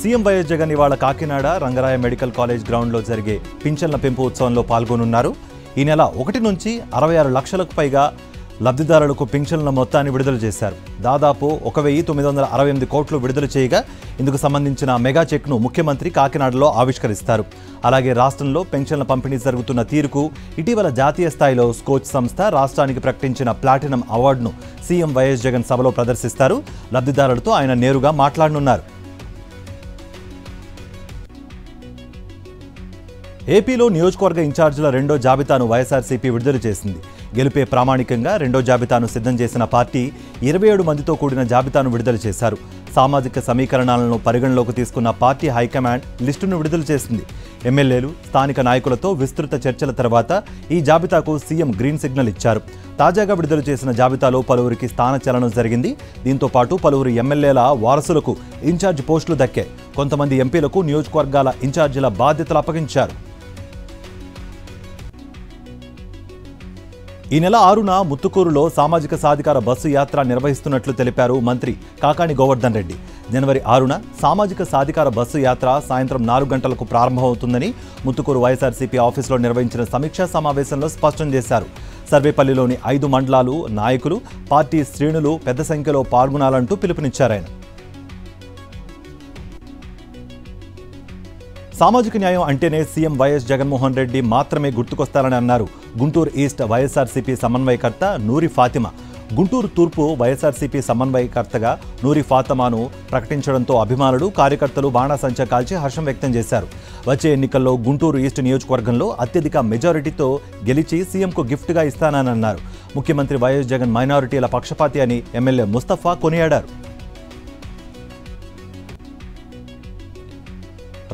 CM YS Jagan ఇవాళ Kakinada Rangaraya medical college గ్రౌండ్లో జరిగే పింఛన్ల పెంపు ఉత్సవంలో పాల్గొనున్నారు. ఈ నెల 1 నుంచి 66 లక్షలకు పైగా లబ్ధిదారులకు పింఛన్ల మొత్తాన్ని విడుదల చేశారు. దాదాపు 1968 కోట్లు విడుదల చేయగా ఇందుకు సంబంధించిన మెగా చెక్ను ముఖ్యమంత్రి కాకినాడలో ఆవిష్కరిస్తారు. అలాగే రాష్ట్రంలో పెన్షన్ల పంపిణీ జరుగుతున్న తీరుకు ఇటీవల జాతీయ స్థాయిలో స్కోచ్ సంస్థ రాష్ట్రానికి ప్రకటించిన ప్లాటినం అవార్డును సీఎం వైఎస్ జగన్ సభలో ప్రదర్శిస్తారు. లబ్ధిదారులతో ఆయన నేరుగా మాట్లాడనున్నారు. ఏపీలో నియోజకవర్గ ఇన్ఛార్జీల రెండో జాబితాను వైఎస్ఆర్సీపీ విడుదల చేసింది. గెలుపే ప్రామాణికంగా రెండో జాబితాను సిద్ధం చేసిన పార్టీ 27 మందితో కూడిన జాబితాను విడుదల చేశారు. సామాజిక సమీకరణాలను పరిగణలోకి తీసుకున్న పార్టీ హైకమాండ్ లిస్టును విడుదల చేసింది. ఎమ్మెల్యేలు, స్థానిక నాయకులతో విస్తృత చర్చల తర్వాత ఈ జాబితాకు సీఎం గ్రీన్ సిగ్నల్ ఇచ్చారు. తాజాగా విడుదల చేసిన జాబితాలో పలువురికి స్థానచలనం జరిగింది. దీంతో పాటు పలువురు ఎమ్మెల్యేల వారసులకు ఇన్ఛార్జ్ పోస్టులు దక్కాయి. కొంతమంది ఎంపీలకు నియోజకవర్గాల ఇన్ఛార్జీల బాధ్యతలు అప్పగించారు. ఈ నెల 6న ముత్తుకూరులో సామాజిక సాధికార బస్సు యాత్ర నిర్వహిస్తున్నట్లు తెలిపారు మంత్రి కాకాణి గోవర్ధన్ రెడ్డి. జనవరి 6న సామాజిక సాధికార బస్సు యాత్ర సాయంత్రం 4 గంటలకు ప్రారంభమవుతుందని ముత్తుకూరు వైఎస్ఆర్సీపీ ఆఫీసులో నిర్వహించిన సమీక్షా సమావేశంలో స్పష్టం చేశారు. సర్వేపల్లిలోని 5 మండలాలు నాయకులు, పార్టీ శ్రేణులు పెద్ద సంఖ్యలో పాల్గొనాలంటూ పిలుపునిచ్చారాయన. సామాజిక న్యాయం అంటేనే సీఎం వైఎస్ జగన్మోహన్ రెడ్డి మాత్రమే గుర్తుకొస్తారని అన్నారు గుంటూరు ఈస్ట్ వైఎస్ఆర్సీపీ సమన్వయకర్త నూరి ఫాతిమా. గుంటూరు తూర్పు వైఎస్ఆర్సీపీ సమన్వయకర్తగా నూరి ఫాతిమాను ప్రకటించడంతో అభిమానులు, కార్యకర్తలు బాణాసంచా కాల్చి హర్షం వ్యక్తం చేశారు. వచ్చే ఎన్నికల్లో గుంటూరు ఈస్ట్ నియోజకవర్గంలో అత్యధిక మెజారిటీతో గెలిచి సీఎంకు గిఫ్ట్గా ఇస్తానని అన్నారు. ముఖ్యమంత్రి వైఎస్ జగన్ మైనారిటీల పక్షపాతి అని ఎమ్మెల్యే ముస్తఫా కొనియాడారు.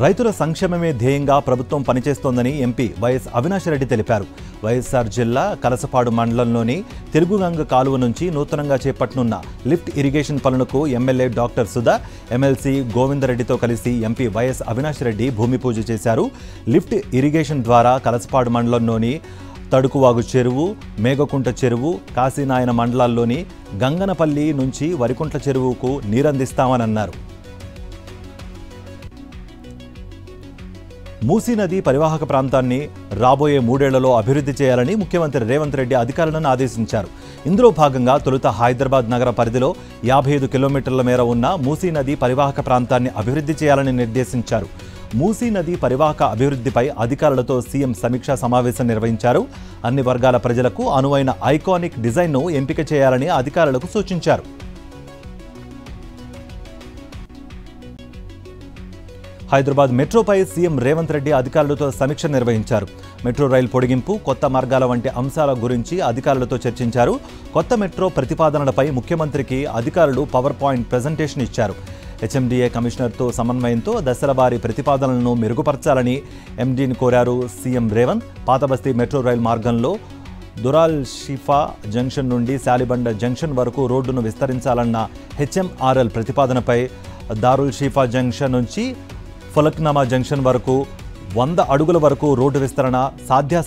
రైతుల సంక్షేమమే ధ్యేయంగా ప్రభుత్వం పనిచేస్తోందని ఎంపీ వైఎస్ అవినాష్ రెడ్డి తెలిపారు. వైఎస్ఆర్ జిల్లా కలసపాడు మండలంలోని తెలుగుగంగ కాలువ నుంచి నూతనంగా చేపట్టనున్న లిఫ్ట్ ఇరిగేషన్ పనులకు ఎమ్మెల్యే డాక్టర్ సుధా, ఎమ్మెల్సీ గోవిందరెడ్డితో కలిసి ఎంపీ వైఎస్ అవినాష్ రెడ్డి భూమి పూజ చేశారు. లిఫ్ట్ ఇరిగేషన్ ద్వారా కలసపాడు మండలంలోని తడుకువాగు చెరువు, మేఘకుంట చెరువు, కాశీనాయన మండలాల్లోని గంగనపల్లి నుంచి వరికుంట్ల చెరువుకు నీరందిస్తామని అన్నారు. మూసీ నది పరివాహక ప్రాంతాన్ని రాబోయే 3 ఏళ్లలో అభివృద్ధి చేయాలని ముఖ్యమంత్రి రేవంత్ రెడ్డి అధికారులను ఆదేశించారు. ఇందులో భాగంగా తొలుత హైదరాబాద్ నగర పరిధిలో 55 కిలోమీటర్ల మేర ఉన్న మూసీ నది పరివాహక ప్రాంతాన్ని అభివృద్ధి చేయాలని నిర్దేశించారు. మూసీ నది పరివాహక అభివృద్ధిపై అధికారులతో సీఎం సమీక్షా సమావేశం నిర్వహించారు. అన్ని వర్గాల ప్రజలకు అనువైన ఐకానిక్ డిజైన్ను ఎంపిక చేయాలని అధికారులకు సూచించారు. హైదరాబాద్ మెట్రోపై సీఎం రేవంత్ రెడ్డి అధికారులతో సమీక్ష నిర్వహించారు. మెట్రో రైలు పొడిగింపు, కొత్త మార్గాల వంటి అంశాల గురించి అధికారులతో చర్చించారు. కొత్త మెట్రో ప్రతిపాదనలపై ముఖ్యమంత్రికి అధికారులు పవర్ పాయింట్ ప్రెజెంటేషన్ ఇచ్చారు. హెచ్ఎండిఏ కమిషనర్తో సమన్వయంతో దశలవారీ ప్రతిపాదనలను మెరుగుపరచాలని ఎండీని కోరారు సీఎం రేవంత్. పాతబస్తీ మెట్రో రైలు మార్గంలో దురాల్ షిఫా జంక్షన్ నుండి శాలిబండ జంక్షన్ వరకు రోడ్డును విస్తరించాలన్న హెచ్ఎంఆర్ఎల్ ప్రతిపాదనపై దారుల్ షిఫా జంక్షన్ నుంచి ఫలక్నామా జంక్షన్ వరకు 100 అడుగుల వరకు రోడ్డు విస్తరణ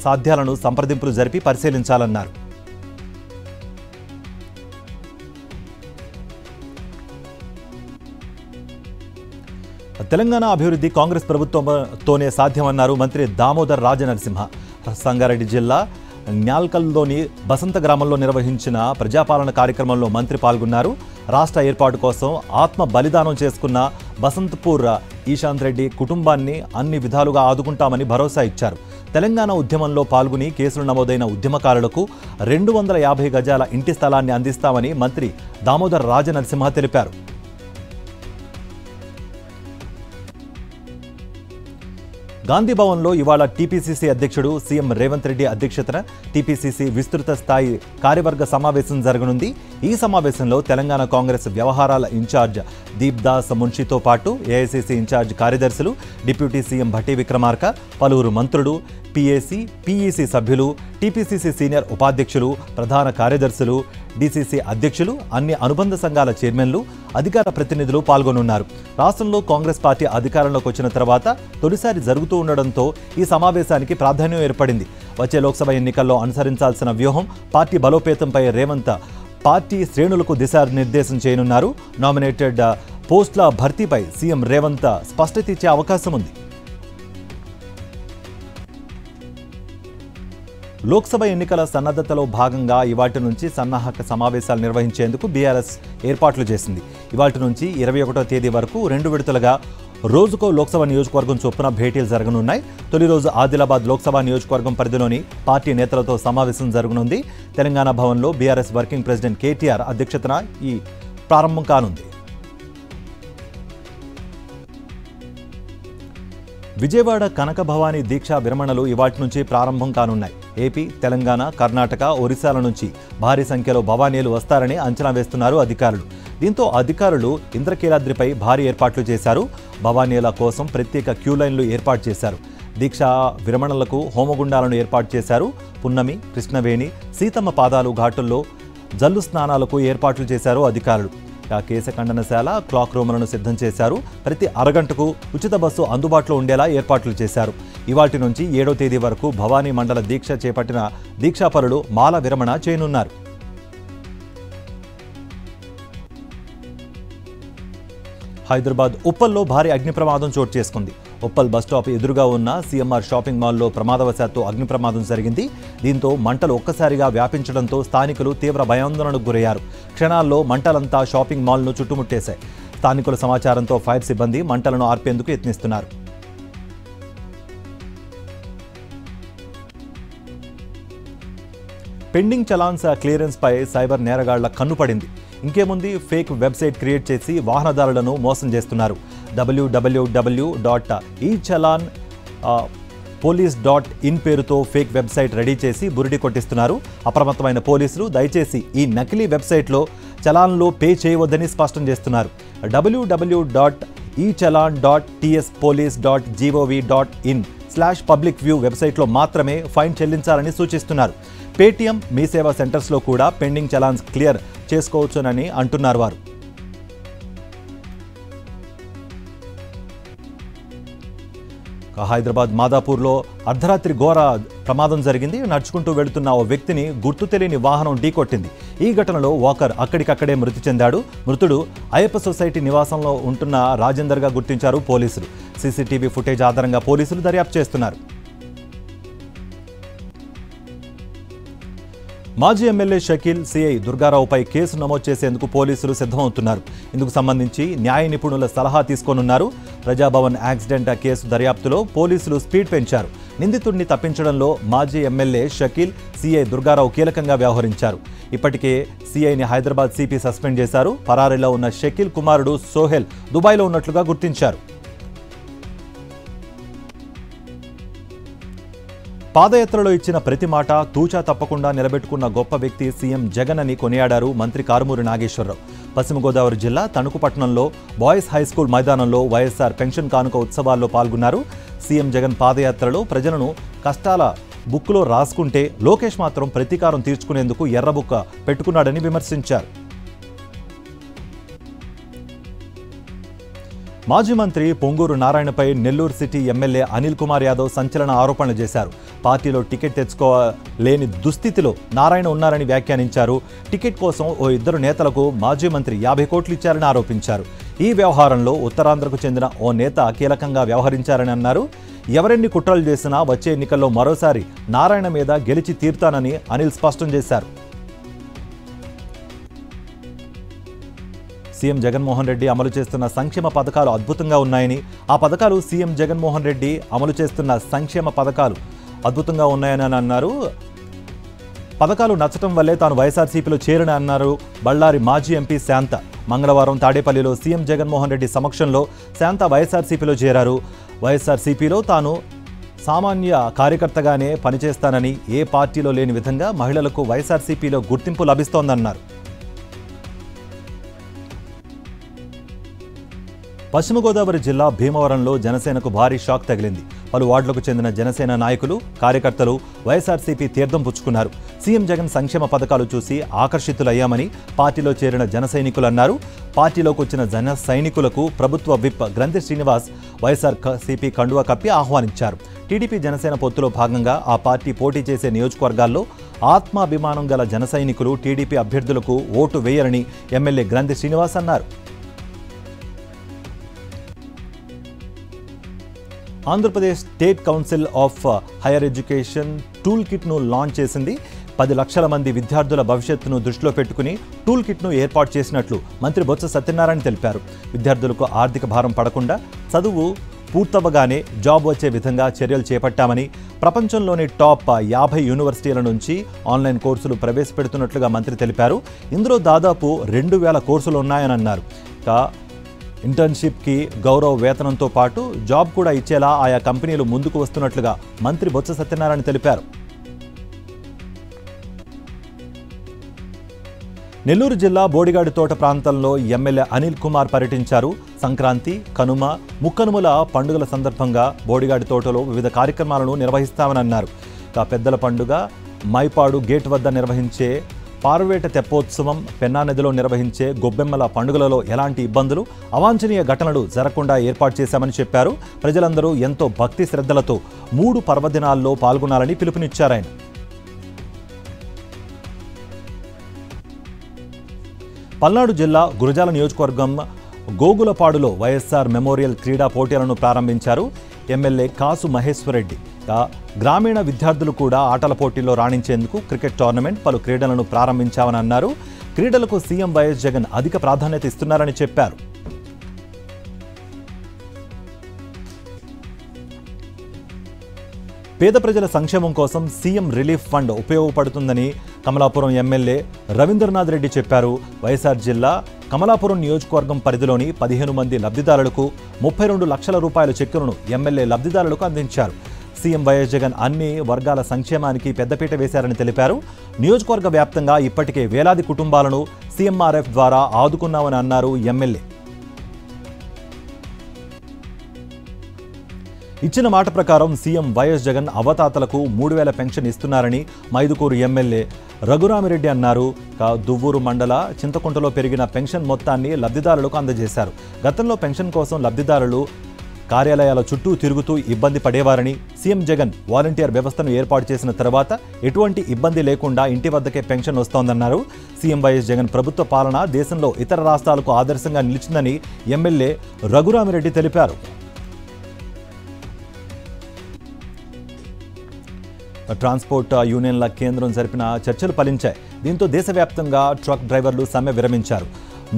సాధ్యాలను సంప్రదింపులు జరిపి పరిశీలించాలన్నారు. తెలంగాణ అభివృద్ధి కాంగ్రెస్ ప్రభుత్వంతోనే సాధ్యమన్నారు మంత్రి దామోదర్ రాజనరసింహ. సంగారెడ్డి జిల్లా న్యాల్కల్లోని బసంత గ్రామంలో నిర్వహించిన ప్రజాపాలన కార్యక్రమంలో మంత్రి పాల్గొన్నారు. రాష్ట్ర ఏర్పాటు కోసం ఆత్మ బలిదానం చేసుకున్న బసంతపూర్ ఈశాంత్ రెడ్డి కుటుంబాన్ని అన్ని విధాలుగా ఆదుకుంటామని భరోసా ఇచ్చారు. తెలంగాణ ఉద్యమంలో పాల్గొని కేసులు నమోదైన ఉద్యమకారులకు 250 గజాల ఇంటి స్థలాన్ని అందిస్తామని మంత్రి దామోదర్ రాజనరసింహ తెలిపారు. గాంధీభవన్లో ఇవాళ టీపీసీసీ అధ్యక్షుడు సీఎం రేవంత్ రెడ్డి అధ్యక్షతన టీపీసీసీ విస్తృత స్థాయి కార్యవర్గ సమావేశం జరగనుంది. ఈ సమావేశంలో తెలంగాణ కాంగ్రెస్ వ్యవహారాల ఇన్ఛార్జ్ దీప్దాస్ మున్షితో పాటు ఏఐసీసీ ఇన్ఛార్జ్ కార్యదర్శులు, డిప్యూటీ సీఎం భట్టి విక్రమార్క, పలువురు మంత్రులు, పీఏసీ, పీఈసీ సభ్యులు, టీపీసీసీ సీనియర్ ఉపాధ్యక్షులు, ప్రధాన కార్యదర్శులు, డీసీసీ అధ్యక్షులు, అన్ని అనుబంధ సంఘాల చైర్మన్లు, అధికార ప్రతినిధులు పాల్గొనున్నారు. రాష్ట్రంలో కాంగ్రెస్ పార్టీ అధికారంలోకి వచ్చిన తర్వాత తొలిసారి జరుగుతూ ఉండడంతో ఈ సమావేశానికి ప్రాధాన్యం ఏర్పడింది. వచ్చే లోక్సభ ఎన్నికల్లో అనుసరించాల్సిన వ్యూహం, పార్టీ బలోపేతంపై రేవంత్ పార్టీ శ్రేణులకు దిశానిర్దేశం చేయనున్నారు. నామినేటెడ్ పోస్టుల భర్తీపై సీఎం రేవంత్ స్పష్టత ఇచ్చే అవకాశం ఉంది. లోక్సభ ఎన్నికల సన్నద్ధతలో భాగంగా ఇవాటి నుంచి సన్నాహక సమావేశాలు నిర్వహించేందుకు బీఆర్ఎస్ ఏర్పాట్లు చేసింది. ఇవాటి నుంచి 21వ తేదీ వరకు 2 విడతలుగా రోజుకో లోక్సభ నియోజకవర్గం చొప్పున భేటీలు జరగనున్నాయి. తొలి రోజు ఆదిలాబాద్ లోక్సభ నియోజకవర్గం పరిధిలోని పార్టీ నేతలతో సమావేశం జరగనుంది. తెలంగాణ భవన్లో బీఆర్ఎస్ వర్కింగ్ ప్రెసిడెంట్ కేటీఆర్ అధ్యక్షతన ఈ ప్రారంభం కానుంది. విజయవాడ కనక భవానీ దీక్షా విరమణలు ఇవాటి నుంచి ప్రారంభం కానున్నాయి. ఏపీ, తెలంగాణ, కర్ణాటక, ఒరిస్సాల నుంచి భారీ సంఖ్యలో భవానీలు వస్తారని అంచనా వేస్తున్నారు అధికారులు. దీంతో అధికారులు ఇంద్రకీలాద్రిపై భారీ ఏర్పాట్లు చేశారు. భవానీల కోసం ప్రత్యేక క్యూలైన్లు ఏర్పాటు చేశారు. దీక్షా విరమణలకు హోమగుండాలను ఏర్పాటు చేశారు. పున్నమి, కృష్ణవేణి, సీతమ్మ పాదాలు ఘాటుల్లో జల్లు స్నానాలకు ఏర్పాట్లు చేశారు అధికారులు. కేశఖండనశాల, క్లాక్ రూములను సిద్ధం చేశారు. ప్రతి అరగంటకు ఉచిత బస్సు అందుబాటులో ఉండేలా ఏర్పాట్లు చేశారు. ఇవాటి నుంచి 7వ తేదీ వరకు భవానీ మండల దీక్ష చేపట్టిన దీక్షాపరులు మాల విరమణ చేయనున్నారు. హైదరాబాద్ ఉప్పల్లో భారీ అగ్ని ప్రమాదం చోటు చేసుకుంది. ఉప్పల్ బస్టాప్ ఎదురుగా ఉన్న సీఎంఆర్ షాపింగ్ మాల్లో ప్రమాదవశాత్తు అగ్ని ప్రమాదం జరిగింది. దీంతో మంటలు ఒక్కసారిగా వ్యాపించడంతో స్థానికులు తీవ్ర భయాందోళనకు గురయ్యారు. క్షణాల్లో మంటలంతా షాపింగ్ మాల్ను చుట్టుముట్టేశాయి. స్థానికుల సమాచారంతో ఫైర్ సిబ్బంది మంటలను ఆర్పేందుకు యత్నిస్తున్నారు. పెండింగ్ చలాన్స్ క్లియరెన్స్పై సైబర్ నేరగాళ్ల కన్నుపడింది. ఇంకేముంది, ఫేక్ వెబ్సైట్ క్రియేట్ చేసి వాహనదారులను మోసం చేస్తున్నారు. www.echallanpolice.in పేరుతో ఫేక్ వెబ్సైట్ రెడీ చేసి బురిడి కొట్టిస్తున్నారు. అప్రమత్తమైన పోలీసులు దయచేసి ఈ నకిలీ వెబ్సైట్లో చలాన్లు పే చేయవద్దని స్పష్టం చేస్తున్నారు. www.echallan.tspolice.gov.in/publicview వెబ్సైట్లో మాత్రమే ఫైన్ చెల్లించాలని సూచిస్తున్నారు. పేటీఎం, మీ సేవా సెంటర్స్లో కూడా పెండింగ్ చలాన్స్ క్లియర్ చేసుకోవచ్చునని అంటున్నారు వారు. హైదరాబాద్ మాదాపూర్లో అర్ధరాత్రి ఘోర ప్రమాదం జరిగింది. నడుచుకుంటూ వెళుతున్న ఓ వ్యక్తిని గుర్తు తెలియని వాహనం ఢీకొట్టింది. ఈ ఘటనలో వాకర్ అక్కడికక్కడే మృతి చెందాడు. మృతుడు అయ్యప్ప సొసైటీ నివాసంలో ఉంటున్న రాజేందర్గా గుర్తించారు పోలీసులు. సీసీటీవీ ఫుటేజ్ ఆధారంగా పోలీసులు దర్యాప్తు చేస్తున్నారు. మాజీ ఎమ్మెల్యే షకీల్, సిఐ దుర్గారావుపై కేసు నమోదు చేసేందుకు పోలీసులు సిద్ధమవుతున్నారు. ఇందుకు సంబంధించి న్యాయ నిపుణుల సలహా తీసుకోనున్నారు. ప్రజాభవన్ యాక్సిడెంట్ కేసు దర్యాప్తులో పోలీసులు స్పీడ్ పెంచారు. నిందితుడిని తప్పించడంలో మాజీ ఎమ్మెల్యే షకీల్, సిఐ దుర్గారావు కీలకంగా వ్యవహరించారు. ఇప్పటికే సిఐని హైదరాబాద్ సిపి సస్పెండ్ చేశారు. పరారీలో ఉన్న షకీల్ కుమారుడు సోహెల్ దుబాయ్లో ఉన్నట్లుగా గుర్తించారు. పాదయాత్రలో ఇచ్చిన ప్రతి మాట తూచా తప్పకుండా నిలబెట్టుకున్న గొప్ప వ్యక్తి సీఎం జగన్ అని కొనియాడారు మంత్రి కారుమూరి నాగేశ్వరరావు. పశ్చిమ గోదావరి జిల్లా తణుకు పట్టణంలో బాయ్స్ హైస్కూల్ మైదానంలో వైఎస్ఆర్ పెన్షన్ కానుక ఉత్సవాల్లో పాల్గొన్నారు. సీఎం జగన్ పాదయాత్రలో ప్రజలను కష్టాల బుక్కులో రాసుకుంటే లోకేష్ మాత్రం ప్రతీకారం తీర్చుకునేందుకు ఎర్రబుక్క పెట్టుకున్నాడని విమర్శించారు. మాజీ మంత్రి పొంగూరు నారాయణపై నెల్లూరు సిటీ ఎమ్మెల్యే అనిల్ కుమార్ యాదవ్ సంచలన ఆరోపణలు చేశారు. పార్టీలో టికెట్ తెచ్చుకోలేని దుస్థితిలో నారాయణ ఉన్నారని వ్యాఖ్యానించారు. టికెట్ కోసం ఓ 2 నేతలకు మాజీ మంత్రి 50 కోట్లు ఇచ్చారని ఆరోపించారు. ఈ వ్యవహారంలో ఉత్తరాంధ్రకు చెందిన ఓ నేత కీలకంగా వ్యవహరించారని అన్నారు. ఎవరెన్ని కుట్రలు చేసినా వచ్చే ఎన్నికల్లో మరోసారి నారాయణ మీద గెలిచి తీరుతానని అనిల్ స్పష్టం చేశారు. సీఎం జగన్మోహన్ రెడ్డి అమలు చేస్తున్న సంక్షేమ పథకాలు అద్భుతంగా ఉన్నాయని, ఆ పథకాలు సీఎం జగన్మోహన్ రెడ్డి అమలు చేస్తున్న సంక్షేమ పథకాలు అద్భుతంగా ఉన్నాయని అన్నారు. పథకాలు నచ్చటం వల్లే తాను వైఎస్ఆర్సీపీలో చేరని అన్నారు బళ్ళారి మాజీ ఎంపీ శాంత. మంగళవారం తాడేపల్లిలో సీఎం జగన్మోహన్ రెడ్డి సమక్షంలో శాంత వైఎస్ఆర్సీపీలో చేరారు. వైఎస్ఆర్సీపీలో తాను సామాన్య కార్యకర్తగానే పనిచేస్తానని, ఏ పార్టీలో లేని విధంగా మహిళలకు వైఎస్ఆర్సీపీలో గుర్తింపు లభిస్తోందన్నారు. పశ్చిమ గోదావరి జిల్లా భీమవరంలో జనసేనకు భారీ షాక్ తగిలింది. పలు వార్డులకు చెందిన జనసేన నాయకులు, కార్యకర్తలు వైఎస్ఆర్సీపీ తీర్థం పుచ్చుకున్నారు. సీఎం జగన్ సంక్షేమ పథకాలు చూసి ఆకర్షితులయ్యామని పార్టీలో చేరిన జన సైనికులు అన్నారు. పార్టీలోకి వచ్చిన జన సైనికులకు ప్రభుత్వ విప్ గ్రంథి శ్రీనివాస్ వైఎస్ఆర్సీపీ కండువా కప్పి ఆహ్వానించారు. టీడీపీ జనసేన పొత్తులో భాగంగా ఆ పార్టీ పోటీ చేసే నియోజకవర్గాల్లో ఆత్మాభిమానం గల జన సైనికులు టీడీపీ అభ్యర్థులకు ఓటు వేయరని ఎమ్మెల్యే గ్రంథి శ్రీనివాస్ అన్నారు. Andhra Pradesh state council of higher education tool కిట్ను లాంచ్ చేసింది. 10 లక్షల మంది విద్యార్థుల భవిష్యత్తును దృష్టిలో పెట్టుకుని టూల్ కిట్ను ఏర్పాటు చేసినట్లు మంత్రి బొత్స సత్యనారాయణ తెలిపారు. విద్యార్థులకు ఆర్థిక భారం పడకుండా చదువు పూర్తవగానే జాబ్ వచ్చే విధంగా చర్యలు చేపట్టామని, ప్రపంచంలోని టాప్ 50 యూనివర్సిటీల నుంచి ఆన్లైన్ కోర్సులు ప్రవేశపెడుతున్నట్లుగా మంత్రి తెలిపారు. ఇందులో దాదాపు 2000 కోర్సులు ఉన్నాయని అన్నారు. ఇంటర్న్షిప్కి గౌరవ వేతనంతో పాటు జాబ్ కూడా ఇచ్చేలా ఆయా కంపెనీలు ముందుకు వస్తున్నట్లుగా మంత్రి బొత్స సత్యనారాయణ తెలిపారు. నెల్లూరు జిల్లా బోడిగాడి తోట ప్రాంతంలో ఎమ్మెల్యే అనిల్ కుమార్ పర్యటించారు. సంక్రాంతి, కనుమ, ముక్కనుముల పండుగల సందర్భంగా బోడిగాడి తోటలో వివిధ కార్యక్రమాలను నిర్వహిస్తామని అన్నారు. పెద్దల పండుగ మైపాడు గేట్ వద్ద నిర్వహించే పార్వేట తెప్పోత్సవం, పెన్నా నదిలో నిర్వహించే గొబ్బెమ్మల పండుగలలో ఎలాంటి ఇబ్బందులు, అవాంఛనీయ ఘటనలు జరగకుండా ఏర్పాటు చేశామని చెప్పారు. ప్రజలందరూ ఎంతో భక్తి శ్రద్ధలతో 3 పర్వదినాల్లో పాల్గొనాలని పిలుపునిచ్చారాయన. పల్నాడు జిల్లా గురజాల నియోజకవర్గం గోగులపాడులో వైఎస్ఆర్ మెమోరియల్ క్రీడా పోటీలను ప్రారంభించారు ఎమ్మెల్యే కాసు మహేశ్వరరెడ్డి. గ్రామీణ విద్యార్థులు కూడా ఆటల పోటీల్లో రాణించేందుకు క్రికెట్ టోర్నమెంట్, పలు క్రీడలను ప్రారంభించామని అన్నారు. క్రీడలకు సీఎం వైఎస్ జగన్ అధిక ప్రాధాన్యత ఇస్తున్నారని చెప్పారు. పేద ప్రజల సంక్షేమం కోసం సీఎం రిలీఫ్ ఫండ్ ఉపయోగపడుతుందని కమలాపురం ఎమ్మెల్యే రవీంద్రనాథ్ రెడ్డి చెప్పారు. వైఎస్ఆర్ జిల్లా కమలాపురం నియోజకవర్గం పరిధిలోని 15 మంది లబ్ధిదారులకు 32 లక్షల రూపాయల చెక్కులను ఎమ్మెల్యే లబ్ధిదారులకు అందించారు. సీఎం వైఎస్ జగన్ అన్ని వర్గాల సంక్షేమానికి పెద్దపీట వేశారని తెలిపారు. నియోజకవర్గ వ్యాప్తంగా ఇప్పటికే వేలాది కుటుంబాలను సీఎంఆర్ఎఫ్ ద్వారా ఆదుకున్నామని అన్నారు ఎమ్మెల్యే. ఇచ్చిన మాట ప్రకారం సీఎం వైఎస్ జగన్ అవతాతలకు 3000 పెన్షన్ ఇస్తున్నారని మైదుకూరు ఎమ్మెల్యే రఘురామిరెడ్డి అన్నారు. దువ్వూరు మండల చింతకుంటలో పెరిగిన పెన్షన్ మొత్తాన్ని లబ్ధిదారులకు అందజేశారు. గతంలో పెన్షన్ కోసం లబ్ధిదారులు కార్యాలయాల చుట్టూ తిరుగుతూ ఇబ్బంది పడేవారని, సీఎం జగన్ వాలంటీర్ వ్యవస్థను ఏర్పాటు చేసిన తర్వాత ఎటువంటి ఇబ్బంది లేకుండా ఇంటి వద్దకే పెన్షన్ వస్తోందన్నారు. సీఎం వైఎస్ జగన్ ప్రభుత్వ పాలన దేశంలో ఇతర రాష్ట్రాలకు ఆదర్శంగా నిలిచిందని ఎమ్మెల్యే రఘురామిరెడ్డి తెలిపారు. ట్రాన్స్పోర్ట్ యూనియన్ల కేంద్రం జరిపిన చర్చలు ఫలించాయి. దీంతో దేశవ్యాప్తంగా ట్రక్ డ్రైవర్లు సమ్మె విరమించారు.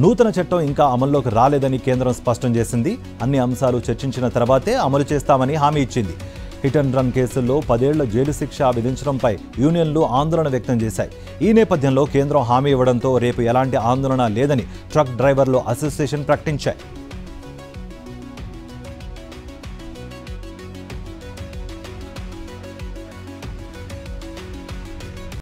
నూతన చట్టం ఇంకా అమల్లోకి రాలేదని కేంద్రం స్పష్టం చేసింది. అన్ని అంశాలు చర్చించిన తర్వాతే అమలు చేస్తామని హామీ ఇచ్చింది. హిట్ అండ్ రన్ కేసుల్లో 10 ఏళ్ల జైలు శిక్ష విధించడంపై యూనియన్లు ఆందోళన వ్యక్తం చేశాయి. ఈ నేపథ్యంలో కేంద్రం హామీ ఇవ్వడంతో రేపు ఎలాంటి ఆందోళన లేదని ట్రక్ డ్రైవర్లు అసోసియేషన్ ప్రకటించాయి.